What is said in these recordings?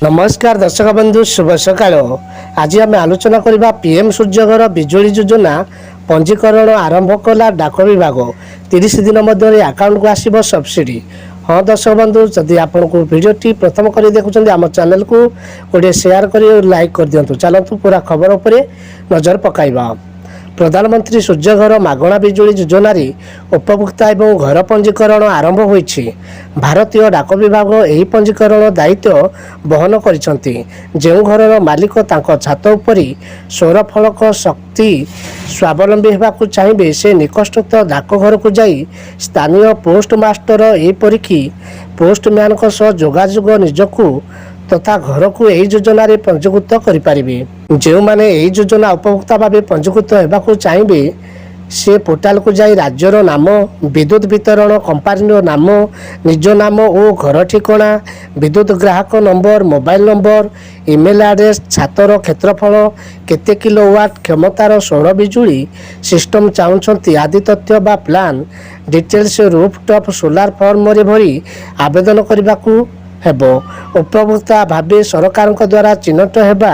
नमस्कार दर्शक बंधु शुभ सकाळ। आज आम आलोचना करबा पीएम सूर्यघर बिजुली योजना पंजीकरण आरंभ कला डाक विभाग 30 दिन मध्य अकाउंट को आसीबो सब्सिडी। हाँ दर्शक बंधु जदि आपन को वीडियो टी प्रथम करी देखुछन आम चैनल को गोटे शेयर करी लाइक कर दियंतु। चलतु पूरा खबर उपरे नजर पकाइबा। प्रधानमंत्री सूर्यघर मागणा बिजुली योजना उपभोक्ता एवं घर पंजीकरण आरंभ होईछि। भारतीय डाक विभाग एही पंजीकरण दायित्व बहन करिसंती। जेउ घरर मालिक तांको छात उपरि सौर फलक शक्ति स्वावलंबी हेबाकु चाहिबे से निकटस्थ डाकघर को जाई स्थानीय पोस्ट मास्टर एपरिकी पोस्टमैन को सह जोगाजोग निजकु तथा घर को यही योजना पंजीकृत करें। जो माने यही योजना उपभोक्ता भाव पंजीकृत होगा चाहिए से पोर्टाल को जाई राज्यर नाम, विद्युत वितरण कंपानी नाम, निज नाम और घर ठिकाना, विद्युत ग्राहक number, mobile number, email address, छातर क्षेत्रफल, केते किलोवाट क्षमतार सौर बिजुली सिस्टम चाहूँगी आदि तथ्य बा plan details rooftop solar form भरी आवेदन करने को हेबो। उपभोक्ता भावे सरकार द्वारा चिन्हट हेबा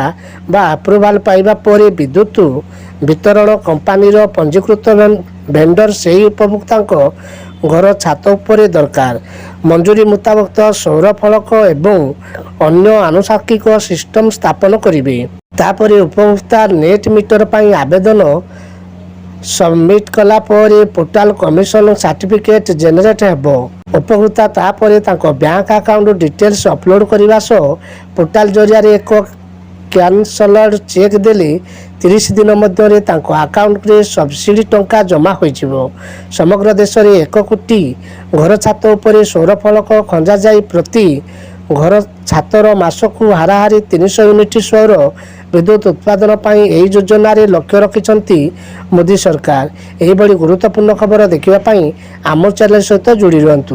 बा अप्रूवाल पाइबा परे विद्युत वितरण कंपानीर पंजीकृत वेंडर से उपभोक्ता घर छात उपरे दरकार मंजूरी मुताबक सौर फलक एवं अन्य आनुषंगिक सिस्टम स्थापन करिवे। तापरे उपभोक्ता नेट मीटर पाई आवेदन सबमिट कला परे पोर्टाल कमिशन सर्टिफिकेट जेनेरेट हेबो। उपभोक्ता तापरे तांको बैंक अकाउंट डिटेल्स अपलोड करने सह पोर्टाल जरिया एक कैंसलर चेक देले 30 दिन मध्य तांको अकाउंट रे सब्सिडी टंका जमा होइजिवो। समग्र देश रे 1 कोटी घर छात उपरे सौर फलक खंजा जाई प्रति घर छातर मासकु हाराहारी 300 यूनिट सौर विद्युत उत्पादन पाई एही योजना रे लक्ष्य रखिछंती मोदी सरकार। एही बड़ी गुरुत्वपूर्ण खबर देखिबा पाई आम चैनल सहित जोड़ी रहंतु।